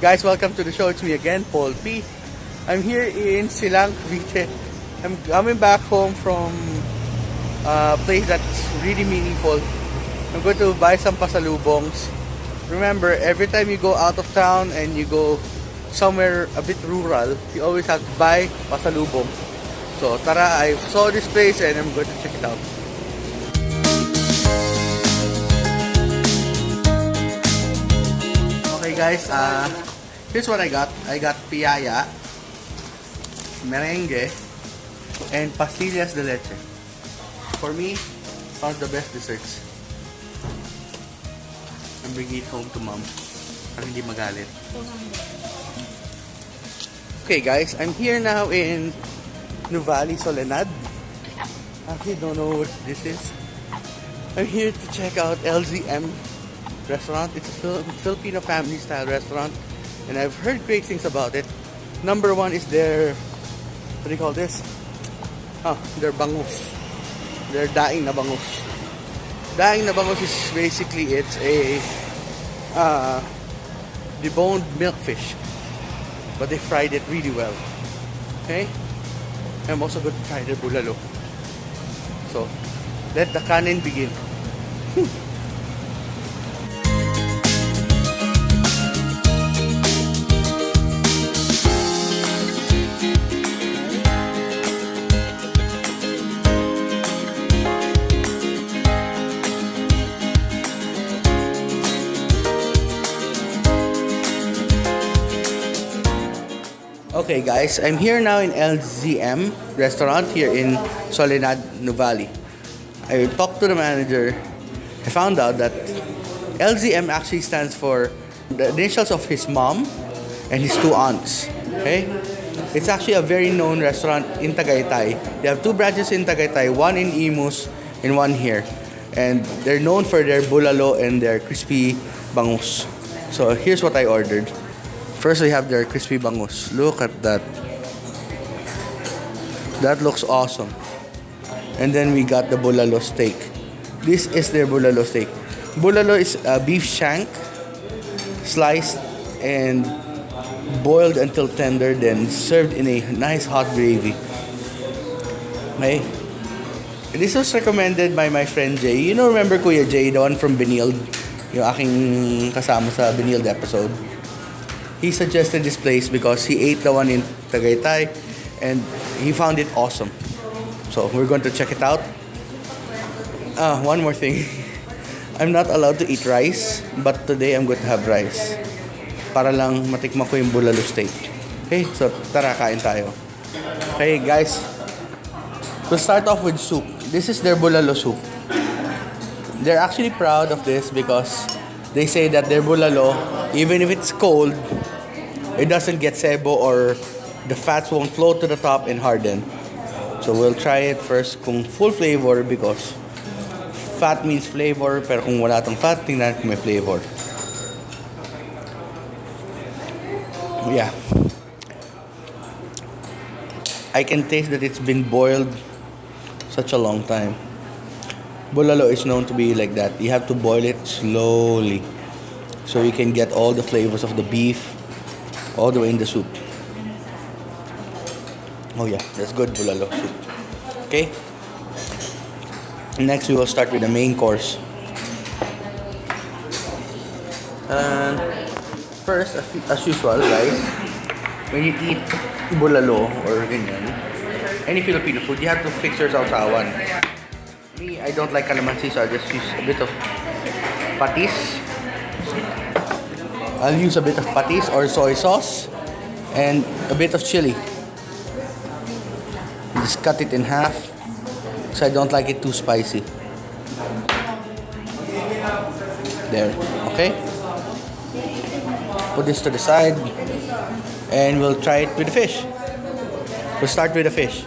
Guys, welcome to the show. It's me again, Paul P. I'm here in Silang, Cavite. I'm coming back home from a place that's really meaningful. I'm going to buy some pasalubongs. Remember, every time you go out of town and you go somewhere a bit rural, you always have to buy pasalubong. So, tara, I saw this place and I'm going to check it out. Okay guys, here's what I got. I got piyaya, merengue, and pastillas de leche. For me, one of the best desserts. I'm bringing it home to mom para hindi magalit. Okay guys, I'm here now in Nuvali, Soledad. I actually don't know what this is. I'm here to check out LZM restaurant. It's a Filipino family style restaurant and I've heard great things about it. Number one is their, what do you call this? Their bangus. Their daing na bangus. Daing na bangus is basically, it's a deboned milkfish, but they fried it really well. Okay? I'm also going to try their bulalo. So, let the kanin begin. Okay guys, I'm here now in LZM restaurant here in Soledad, Nuvali. I talked to the manager. I found out that LZM actually stands for the initials of his mom and his two aunts. Okay? It's actually a very known restaurant in Tagaytay. They have two branches in Tagaytay, one in Imus and one here. And they're known for their bulalo and their crispy bangus. So here's what I ordered. First, we have their crispy bangus. Look at that. That looks awesome. And then we got the bulalo steak. This is their bulalo steak. Bulalo is a beef shank, sliced and boiled until tender, then served in a nice hot gravy. Okay. This was recommended by my friend Jay. You know, remember Kuya Jay, the one from Binild? Yung aking kasama sa Binild episode. He suggested this place because he ate the one in Tagaytay and he found it awesome. So we're going to check it out. One more thing. I'm not allowed to eat rice, but today I'm going to have rice. Para lang matikman ko yung bulalo steak. Okay, so tara, kain tayo. Okay guys, we'll start off with soup. This is their bulalo soup. They're actually proud of this because they say that their bulalo, even if it's cold, it doesn't get sebo or the fats won't float to the top and harden. So we'll try it first kung full flavor because fat means flavor, pero kung wala tong fat, tingnan kung may flavor. Yeah. I can taste that it's been boiled such a long time. Bulalo is known to be like that. You have to boil it slowly so you can get all the flavors of the beef all the way in the soup. Oh yeah, that's good bulalo soup. Okay. Next we will start with the main course. And first, as usual guys, when you eat bulalo or ganyan, any Filipino food, you have to fix your sausawan. Me, I don't like calamansi, so I'll just use a bit of patis. I'll use a bit of patis or soy sauce and a bit of chili. Just cut it in half because I don't like it too spicy. There, okay? Put this to the side and we'll try it with the fish. We'll start with the fish.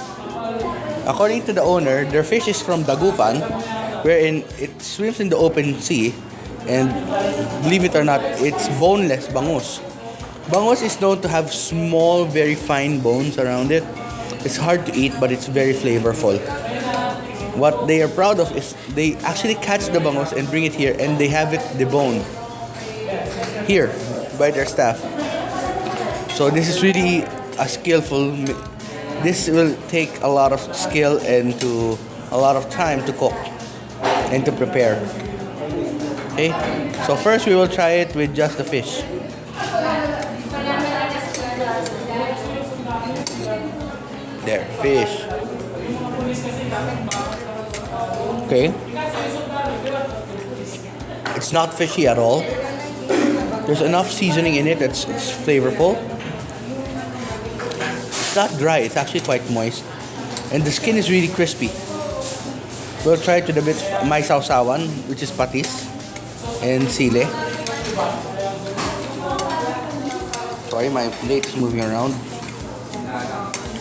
According to the owner, their fish is from Dagupan, wherein it swims in the open sea. And believe it or not, it's boneless bangus. Bangus is known to have small, very fine bones around it. It's hard to eat, but it's very flavorful. What they are proud of is they actually catch the bangus and bring it here, and they have it deboned here by their staff. So this is really a skillful. This will take a lot of skill and to a lot of time to cook and to prepare. Okay. So first we will try it with just the fish. There, fish. Okay. It's not fishy at all. There's enough seasoning in it that's it's flavorful. It's not dry, it's actually quite moist. And the skin is really crispy. We'll try it with a bit my sausawan, which is patis and sile. Sorry, my plate is moving around.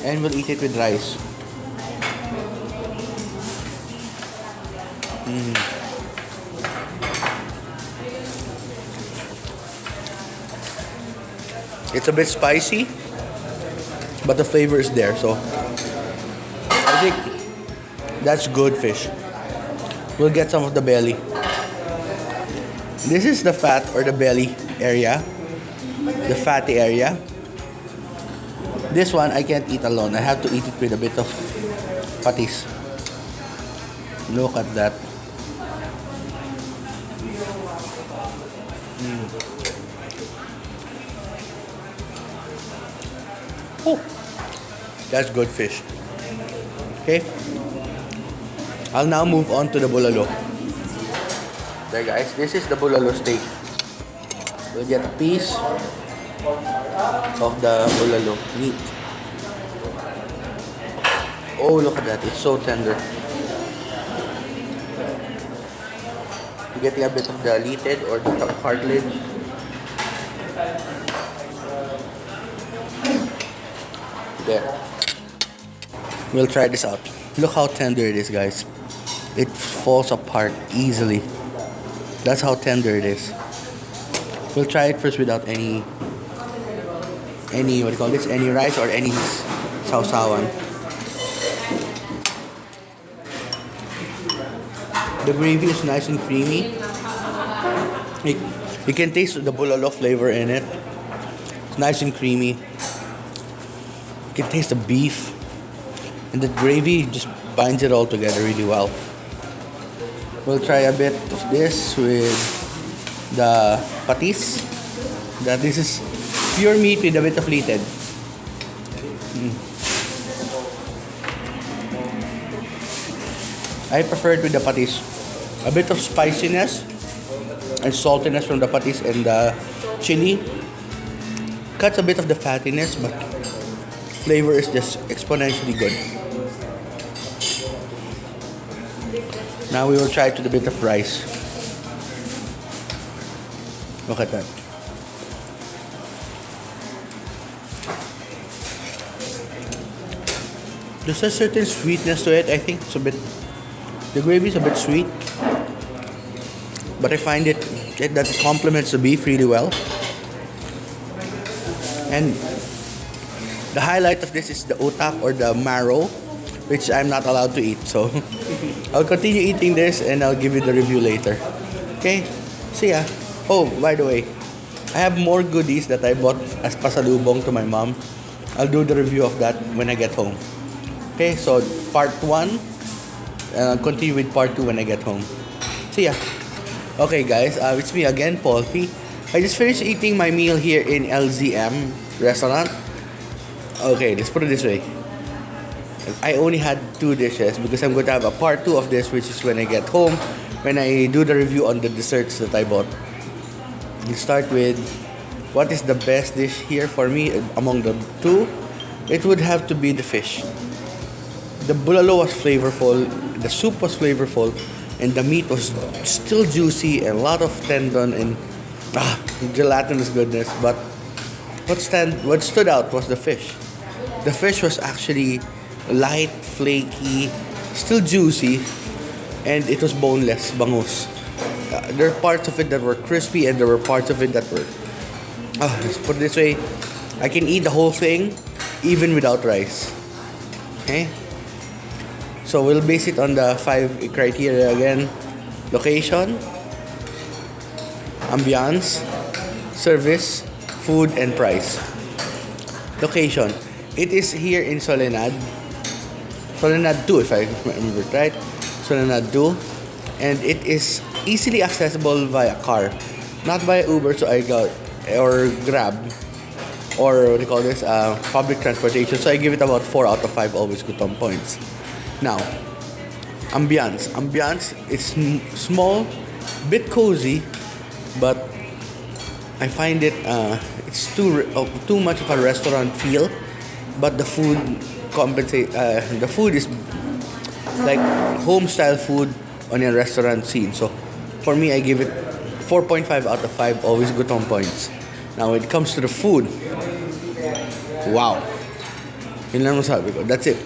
And we'll eat it with rice. It's a bit spicy, but the flavor is there. So I think that's good fish. We'll get some of the belly. This is the fat or the belly area, the fatty area. This one I can't eat alone. I have to eat it with a bit of patis. Look at that. Oh, that's good fish. Okay. I'll now move on to the bulalo. There guys, this is the bulalo steak. We'll get a piece of the bulalo meat. Oh, look at that. It's so tender. You're getting a bit of the litid or the cartilage. There. We'll try this out. Look how tender it is, guys. It falls apart easily. That's how tender it is. We'll try it first without any what do you call this? Any rice or any sausawan. The gravy is nice and creamy. You can taste the bulalo flavor in it. It's nice and creamy. You can taste the beef, and the gravy just binds it all together really well. We'll try a bit of this with the patis. This is pure meat with a bit of litid. I prefer it with the patis. A bit of spiciness and saltiness from the patis and the chili cuts a bit of the fattiness, but flavor is just exponentially good. Now we will try it with a bit of rice. Look at that. There's a certain sweetness to it. I think it's a bit. The gravy is a bit sweet, but I find it that complements the beef really well. And the highlight of this is the utak or the marrow, which I'm not allowed to eat. So I'll continue eating this and I'll give you the review later. Okay? See ya. Oh, by the way, I have more goodies that I bought as pasalubong to my mom. I'll do the review of that when I get home. Okay, so part 1, and I'll continue with part 2 when I get home. See ya. Okay guys, it's me again, Paul P. I just finished eating my meal here in LZM restaurant. Okay, let's put it this way. I only had 2 dishes because I'm going to have a part 2 of this, which is when I get home, when I do the review on the desserts that I bought. We'll start with what is the best dish here for me among the 2. It would have to be the fish. The bulalo was flavorful, the soup was flavorful, and the meat was still juicy and a lot of tendon and gelatinous goodness. But what stood out was the fish. The fish was actually light, flaky, still juicy, and it was boneless, bangus. There are parts of it that were crispy and there were parts of it that were... let's put it this way. I can eat the whole thing even without rice. Okay? So we'll base it on the 5 criteria again. Location, ambiance, service, food, and price. location. It is here in Soledad. Soledad 2, if I remember right. Soledad 2. And it is easily accessible via car. Not via Uber, so I got, or Grab, or what do you call this, public transportation. So I give it about 4 out of 5 always Gutom points. Now, ambiance. Ambiance is small, bit cozy, but I find it it's too much of a restaurant feel, but the food compensate. The food is like home style food on a restaurant scene. So for me, I give it 4.5 out of 5 always Gutom points. Now when it comes to the food, wow, yun lang masabi ko. That's it.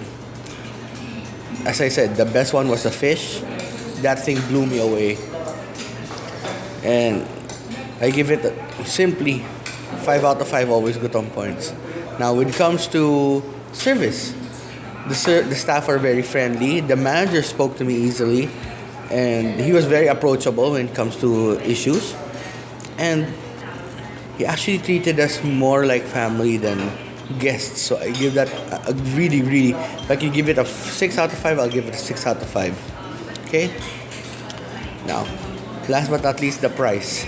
As I said, the best one was the fish. That thing blew me away. And I give it simply 5 out of 5 always Gutom points. Now when it comes to service, the staff are very friendly. The manager spoke to me easily, and he was very approachable when it comes to issues. And he actually treated us more like family than guests. So I give that a really, really, if I can give it a 6 out of 5, I'll give it a 6 out of 5. Okay? Now, last but not least, the price.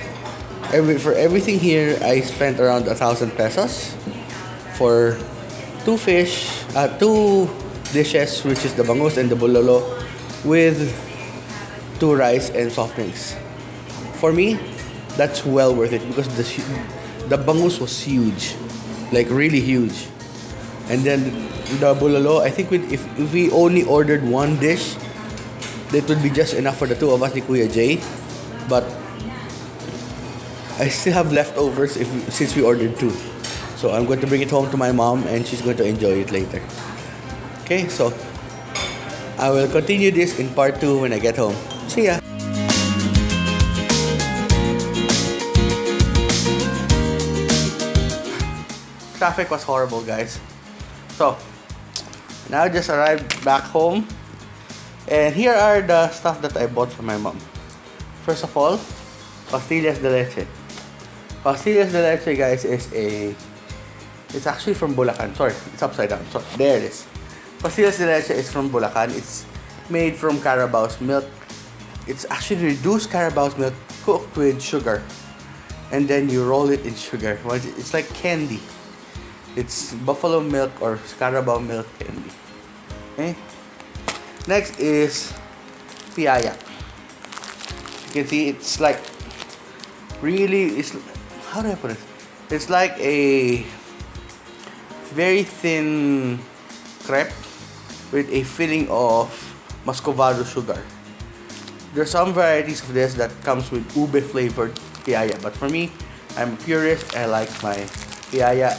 For everything here, I spent around 1,000 pesos for 2 dishes, which is the bangus and the bulalo, with 2 rice and soft drinks. For me, that's well worth it because the bangus was huge, like really huge. And then the bulalo, I think if we only ordered 1 dish, that would be just enough for the 2 of us, ni Kuya Jay. But I still have leftovers since we ordered 2. So I'm going to bring it home to my mom and she's going to enjoy it later. Okay, so I will continue this in part 2 when I get home. See ya! Traffic was horrible, guys. So now I just arrived back home, and here are the stuff that I bought for my mom. First of all, pastillas de leche. Pastillas de leche, guys, it's actually from Bulacan. Sorry, it's upside down. So there it is. Pastillas de leche is from Bulacan. It's made from Carabao's milk. It's actually reduced Carabao's milk cooked with sugar, and then you roll it in sugar. It's like candy. It's buffalo milk or Carabao milk candy. Okay. Next is piaya. You can see it's like how do I put it? It's like a very thin crepe with a filling of muscovado sugar. There's some varieties of this that comes with ube flavored piaya, but for me, I'm a purist. I like my piaya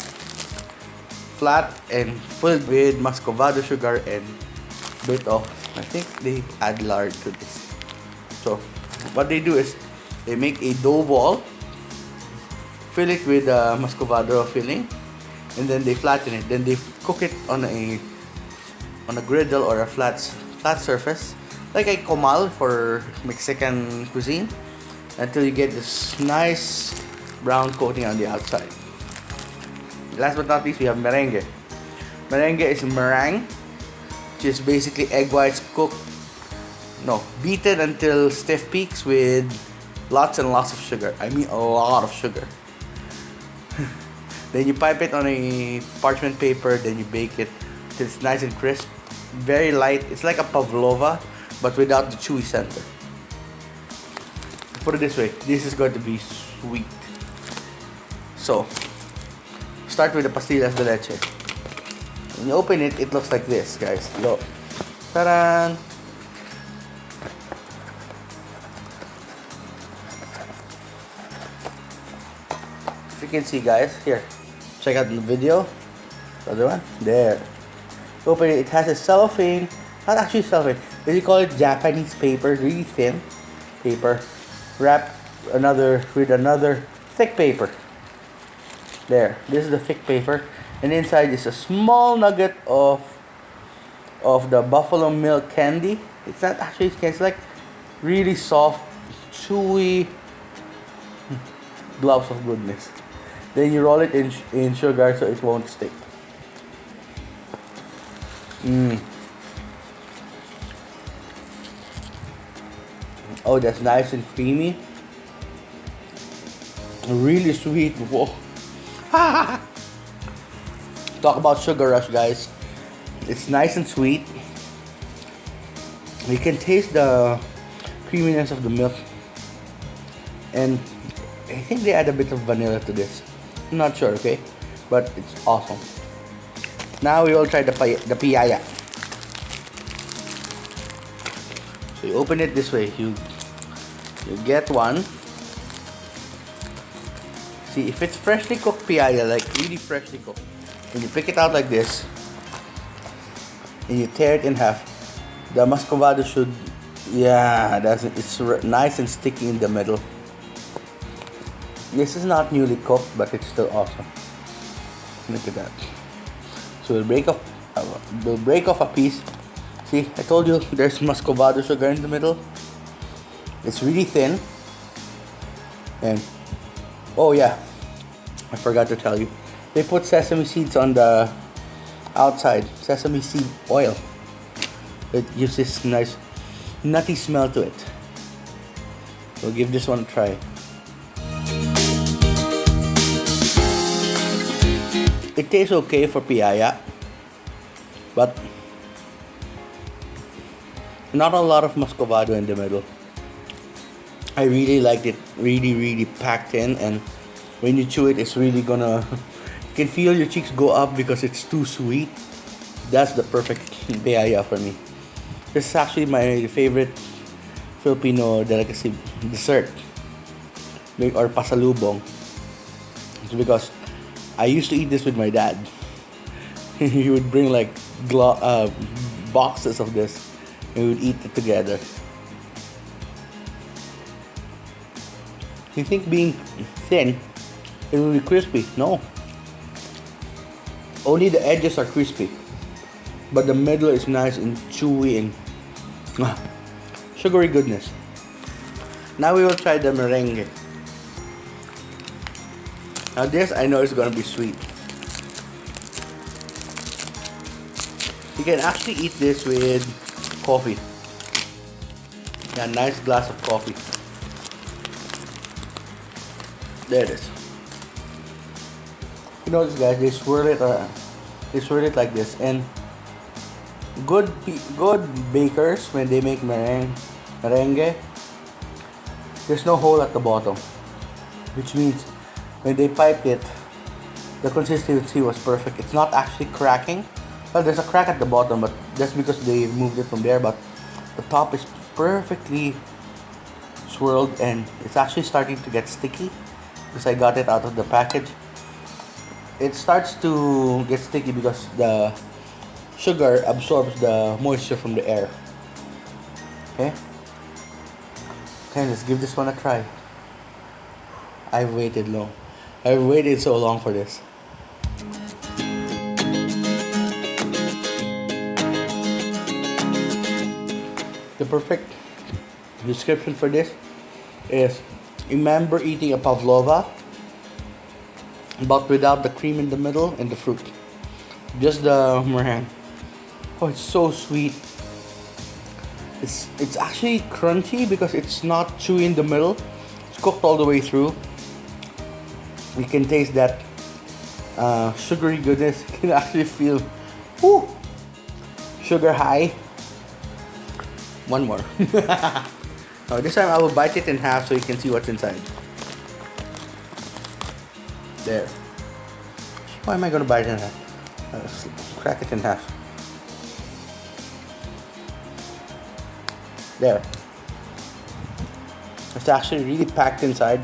flat and filled with muscovado sugar and bit of, I think they add lard to this. So what they do is they make a dough ball, fill it with muscovado filling, and then they flatten it. Then they cook it on a griddle or a flat surface, like a comal for Mexican cuisine, until you get this nice brown coating on the outside. Last but not least, we have merengue. Merengue is meringue, which is basically egg whites beaten until stiff peaks with lots and lots of sugar. I mean a lot of sugar. Then you pipe it on a parchment paper, then you bake it till it's nice and crisp. Very light. It's like a pavlova, but without the chewy center. Put it this way, this is going to be sweet. So, start with the pastillas de leche. When you open it, it looks like this, guys. Look. Ta-da! If you can see, guys, here. Check out the video. The other one. There. Open it. It has a cellophane. Not actually cellophane. They call it Japanese paper. Really thin paper. Wrapped with another thick paper. There. This is the thick paper. And inside is a small nugget of the buffalo milk candy. It's not actually candy. It's like really soft, chewy globs of goodness. Then you roll it in sugar so it won't stick. Mm. Oh, that's nice and creamy. Really sweet. Whoa. Talk about sugar rush, guys. It's nice and sweet. You can taste the creaminess of the milk. And I think they add a bit of vanilla to this. I'm not sure, okay? But it's awesome. Now we will try the piyaya. So you open it this way. You get one. See, if it's freshly cooked piyaya, like really freshly cooked, and you pick it out like this, and you tear it in half, the muscovado should, yeah, it's nice and sticky in the middle. This is not newly cooked, but it's still awesome. Look at that. So we'll break off a piece. See, I told you there's muscovado sugar in the middle. It's really thin. And oh yeah, I forgot to tell you, they put sesame seeds on the outside. Sesame seed oil. It gives this nice nutty smell to it. We'll give this one a try. It tastes okay for piyaya, but not a lot of muscovado in the middle. I really liked it, really packed in, and when you chew it, it's really gonna, you can feel your cheeks go up because it's too sweet. That's the perfect piyaya for me. This is actually my favorite Filipino delicacy dessert, or pasalubong. It's because I used to eat this with my dad. He would bring like boxes of this, and we would eat it together. You think being thin, it will be crispy? No. Only the edges are crispy, but the middle is nice and chewy and sugary goodness. Now we will try the merengue. Now this, I know it's gonna be sweet. You can actually eat this with coffee. Yeah, nice glass of coffee. There it is. You notice, guys, they swirl it like this, and good bakers, when they make merengue, there's no hole at the bottom, which means when they piped it, the consistency was perfect. It's not actually cracking. Well, there's a crack at the bottom, but that's because they moved it from there. But the top is perfectly swirled, and it's actually starting to get sticky because I got it out of the package. It starts to get sticky because the sugar absorbs the moisture from the air. Okay, let's give this one a try. I've waited so long for this. The perfect description for this is, remember eating a pavlova, but without the cream in the middle and the fruit. Just the meringue. Oh, it's so sweet. It's actually crunchy because it's not chewy in the middle. It's cooked all the way through. You can taste that sugary goodness. You can actually feel, whoo, sugar high. One more. Now this time I will bite it in half so you can see what's inside. There. Why am I gonna bite it in half? Let's crack it in half. There. It's actually really packed inside,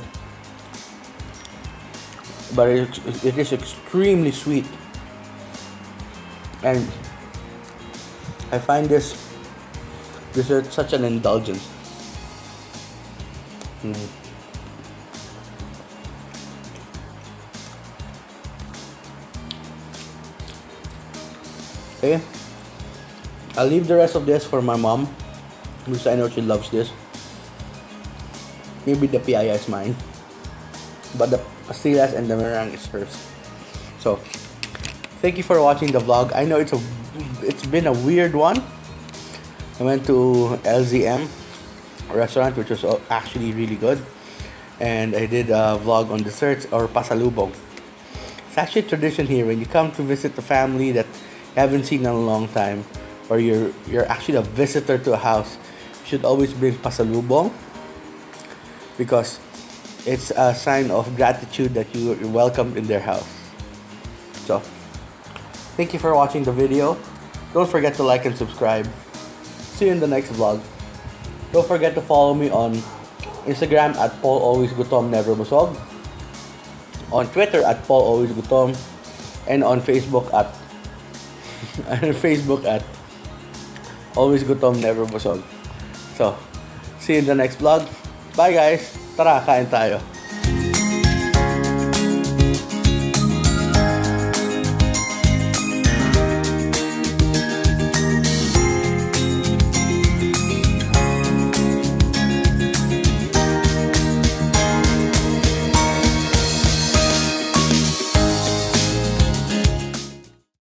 but it is extremely sweet, and I find this dessert such an indulgence. Okay, I'll leave the rest of this for my mom, because I know she loves this. Maybe the piyaya is mine, but the pastillas and the meringue is hers. So, thank you for watching the vlog. I know it's a it's been a weird one. I went to LZM restaurant, which was actually really good, and I did a vlog on desserts or pasalubong. It's actually a tradition here when you come to visit the family that you haven't seen in a long time, or you're actually a visitor to a house. You should always bring pasalubong because it's a sign of gratitude that you're welcomed in their house. So, thank you for watching the video. Don't forget to like and subscribe. See you in the next vlog. Don't forget to follow me on Instagram at Paul Always Gutom Never Busog, on Twitter at Paul Always Gutom, and on Facebook at Always Gutom Never Busog. So, see you in the next vlog. Bye guys. Tara, kain tayo.